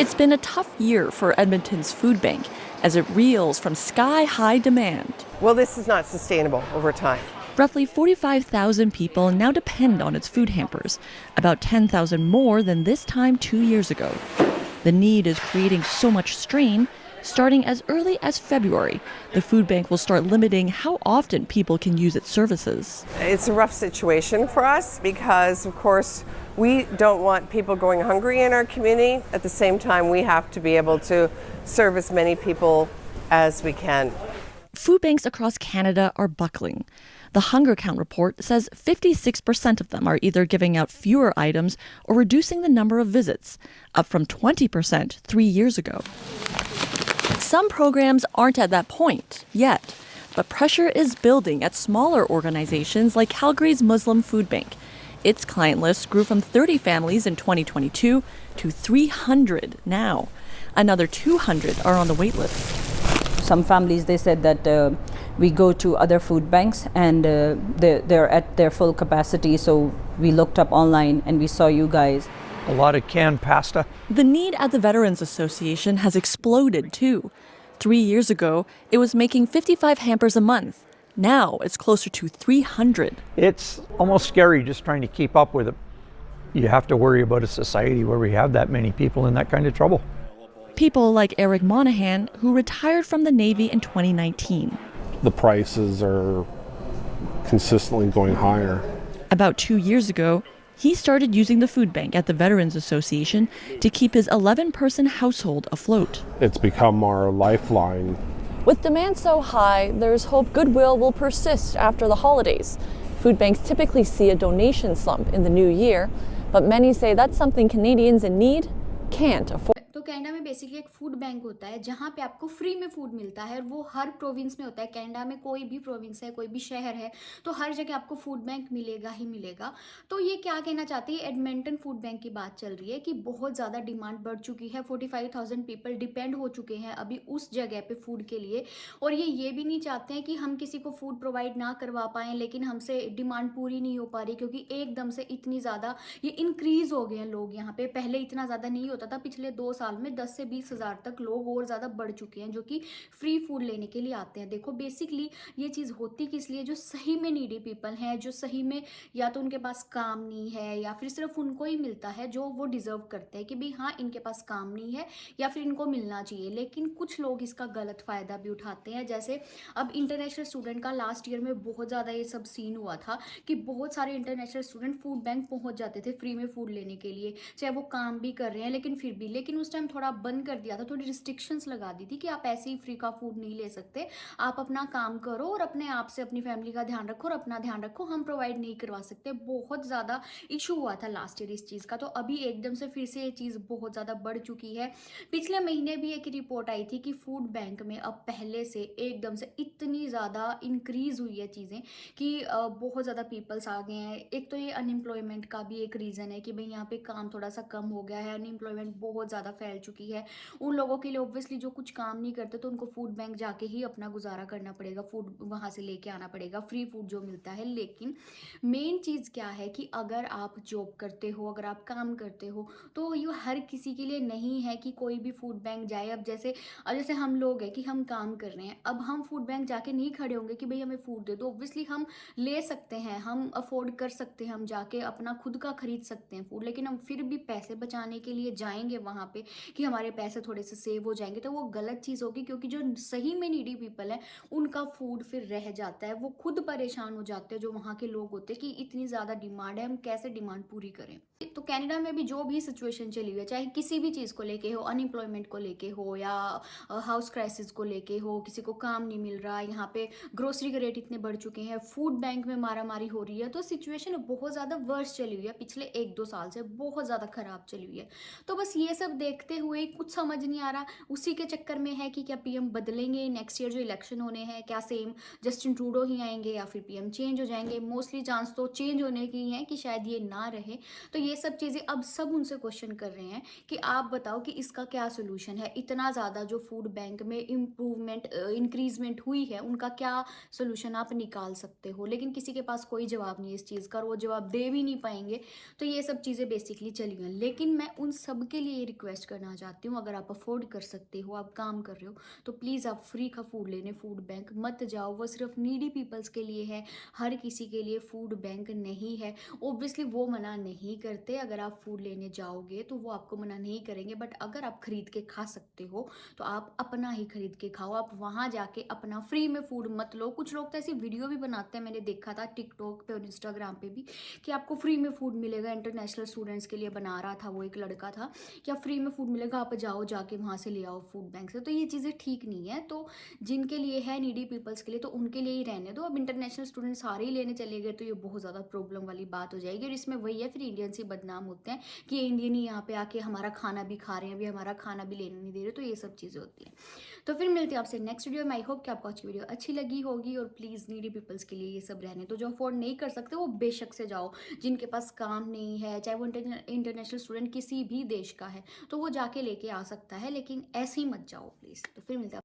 It's been a tough year for Edmonton's food bank as it reels from sky-high demand. Well, this is not sustainable over time. Roughly 45,000 people now depend on its food hampers, about 10,000 more than this time 2 years ago. The need is creating so much strain. Starting as early as February, the food bank will start limiting how often people can use its services. It's a rough situation for us because, of course, we don't want people going hungry in our community. At the same time, we have to be able to serve as many people as we can. Food banks across Canada are buckling. The Hunger Count report says 56% of them are either giving out fewer items or reducing the number of visits, up from 20% 3 years ago. Some programs aren't at that point yet, but pressure is building at smaller organizations like Calgary's Muslim Food Bank. Its client list grew from 30 families in 2022 to 300 now. Another 200 are on the wait list. Some families, they said that we go to other food banks and they're at their full capacity, so we looked up online and we saw you guys. A lot of canned pasta. The need at the Veterans Association has exploded too. 3 years ago, it was making 55 hampers a month. Now it's closer to 300. It's almost scary just trying to keep up with it. You have to worry about a society where we have that many people in that kind of trouble. People like Eric Monahan, who retired from the Navy in 2019. The prices are consistently going higher. About 2 years ago, he started using the food bank at the Veterans Association to keep his 11-person household afloat. It's become our lifeline. With demand so high, there's hope goodwill will persist after the holidays. Food banks typically see a donation slump in the new year, but many say that's something Canadians in need can't afford. तो Canada में basically एक food bank होता है जहाँ पे आपको free में food मिलता है और वो हर प्रोविंस में होता है। कनाडा में कोई भी प्रोविंस है, कोई भी शहर है, तो हर जगह आपको फूड बैंक मिलेगा ही मिलेगा। तो ये क्या कहना चाहती है, एडमिंटन फूड बैंक की बात चल रही है कि बहुत ज़्यादा डिमांड बढ़ चुकी है। 45,000 पीपल डिपेंड हो चुके हैं अभी उस जगह पे फूड के लिए, और ये भी नहीं चाहते हैं कि हम किसी को फूड प्रोवाइड ना करवा पाएँ, लेकिन हमसे डिमांड पूरी नहीं हो पा रही क्योंकि एकदम से इतनी ज़्यादा ये इंक्रीज़ हो गए हैं लोग यहाँ पे। पहले इतना ज़्यादा नहीं होता था, पिछले 2 साल में 10 से 20 हज़ार तक लोग और ज़्यादा बढ़ चुके हैं जो कि फ्री फूड लेने के लिए आते हैं। देखो बेसिकली ये चीज़ होती किस लिए, जो सही में नीडी पीपल हैं, जो सही में या तो उनके पास काम नहीं है या फिर सिर्फ उनको ही मिलता है जो वो डिज़र्व करते हैं कि भाई हाँ इनके पास काम नहीं है या फिर इनको मिलना चाहिए, लेकिन कुछ लोग इसका गलत फ़ायदा भी उठाते हैं। जैसे अब इंटरनेशनल स्टूडेंट का लास्ट ईयर में बहुत ज़्यादा ये सब सीन हुआ था कि बहुत सारे इंटरनेशनल स्टूडेंट फूड बैंक पहुँच जाते थे फ्री में फूड लेने के लिए, चाहे वो काम भी कर रहे हैं लेकिन फिर भी। लेकिन उस टाइम थोड़ा बंद कर दिया था, थोड़ी रिस्ट्रिक्शंस लगा दी थी कि आप ऐसे ही फ्री का फूड नहीं ले सकते, आप अपना काम करो और अपने आप से अपनी फैमिली का ध्यान रखो और अपना ध्यान रखो, हम प्रोवाइड नहीं करवा सकते। बहुत ज़्यादा इशू हुआ था लास्ट ईयर इस चीज़ का। तो अभी एकदम से फिर से ये चीज़ बहुत ज़्यादा बढ़ चुकी है। पिछले महीने भी एक रिपोर्ट आई थी कि फूड बैंक में अब पहले से एकदम से इतनी ज़्यादा इंक्रीज़ हुई है चीज़ें कि बहुत ज़्यादा पीपल्स आ गए हैं। एक तो ये अनएम्प्लॉयमेंट का भी एक रीज़न है कि भाई यहाँ पे काम थोड़ा सा कम हो गया है, अनएम्प्लॉयमेंट बहुत ज़्यादा फैल चुकी है। उन लोगों के लिए ऑब्वियसली जो कुछ काम नहीं करते तो उनको फूड बैंक जाके ही अपना गुजारा करना पड़ेगा, फूड वहाँ से लेके आना पड़ेगा, फ्री फूड जो मिलता है। लेकिन मेन चीज़ क्या है कि अगर आप जॉब करते हो, अगर आप काम करते हो, तो ये हर किसी के लिए नहीं है कि कोई भी फूड बैंक जाए। अब जैसे हम लोग हैं कि हम काम कर रहे हैं, अब हम फूड बैंक जाके नहीं खड़े होंगे कि भाई हमें फूड दे दो। ऑब्वियसली हम ले सकते हैं, हम अफोर्ड कर सकते हैं, हम जाके अपना खुद का खरीद सकते हैं फूड, लेकिन हम फिर भी पैसे बचाने के लिए जाएंगे वहाँ पे कि हमारे पैसे थोड़े से सेव हो जाएंगे, तो वो गलत चीज़ होगी क्योंकि जो सही में नीडी पीपल है उनका फूड फिर रह जाता है। वो खुद परेशान हो जाते हैं जो वहाँ के लोग होते हैं कि इतनी ज़्यादा डिमांड है, हम कैसे डिमांड पूरी करें। तो कनाडा में भी जो भी सिचुएशन चली हुई है, चाहे किसी भी चीज़ को लेके हो, अनएम्प्लॉयमेंट को लेके हो या हाउस क्राइसिस को लेके हो, किसी को काम नहीं मिल रहा, यहाँ पे ग्रोसरी के रेट इतने बढ़ चुके हैं, फूड बैंक में मारामारी हो रही है, तो सिचुएशन बहुत ज़्यादा वर्स चली हुई है। पिछले 1-2 साल से बहुत ज़्यादा ख़राब चली हुई है। तो बस ये सब देखते हुए कुछ समझ नहीं आ रहा, उसी के चक्कर में है कि क्या पीएम बदलेंगे नेक्स्ट ईयर जो इलेक्शन होने हैं, क्या सेम जस्टिन ट्रूडो ही आएंगे या फिर पीएम चेंज हो जाएंगे। मोस्टली चांस तो चेंज होने की है कि शायद ये ना रहे। तो ये सब चीज़ें अब सब उनसे क्वेश्चन कर रहे हैं कि आप बताओ कि इसका क्या सोल्यूशन है। इतना ज़्यादा जो फूड बैंक में इम्प्रूवमेंट इंक्रीजमेंट हुई है, उनका क्या सोल्यूशन आप निकाल सकते हो, लेकिन किसी के पास कोई जवाब नहीं है इस चीज़ का और वो जवाब दे भी नहीं पाएंगे। तो ये सब चीज़ें बेसिकली चली हैं। लेकिन मैं उन सब के लिए रिक्वेस्ट करना करना चाहती हूँ, अगर आप अफोर्ड कर सकते हो, आप काम कर रहे हो, तो प्लीज़ आप फ्री का फूड लेने फूड बैंक मत जाओ। वो सिर्फ नीडी पीपल्स के लिए है, हर किसी के लिए फूड बैंक नहीं है। ओब्वियसली वो मना नहीं करते, अगर आप फूड लेने जाओगे तो वो आपको मना नहीं करेंगे, बट अगर आप खरीद के खा सकते हो तो आप अपना ही खरीद के खाओ। आप वहाँ जाके अपना फ्री में फूड मत लो। कुछ लोग तो ऐसी वीडियो भी बनाते हैं, मैंने देखा था टिकटॉक पे और इंस्टाग्राम पे भी, कि आपको फ्री में फूड मिलेगा। इंटरनेशनल स्टूडेंट्स के लिए बना रहा था वो, एक लड़का था, कि आप फ्री में फूड मिलेगा, आप जाओ जाके वहाँ से ले आओ फूड बैंक से। तो ये चीज़ें ठीक नहीं है। तो जिनके लिए है नीडी पीपल्स के लिए, तो उनके लिए ही रहने दो। अब इंटरनेशनल स्टूडेंट सारे ही लेने चले गए तो ये बहुत ज़्यादा प्रॉब्लम वाली बात हो जाएगी। और इसमें वही है, फिर इंडियंस ही बदनाम होते हैं कि इंडियन ही यहाँ पे आके हमारा खाना भी खा रहे हैं, अभी हमारा खाना भी लेने नहीं दे रहे। तो ये सब चीज़ें होती हैं। तो फिर मिलते हैं आपसे नेक्स्ट वीडियो में। आई होप कि आपको आज की वीडियो अच्छी लगी होगी। और प्लीज़ नीडी पीपल्स के लिए ये सब रहने तो, जो अफोर्ड नहीं कर सकते वो बेशक से जाओ। जिनके पास काम नहीं है, चाहे वो इंटरनेशनल स्टूडेंट किसी भी देश का है, तो वो जाके लेके आ सकता है, लेकिन ऐसे ही मत जाओ प्लीज़। तो फिर मिलते हैं।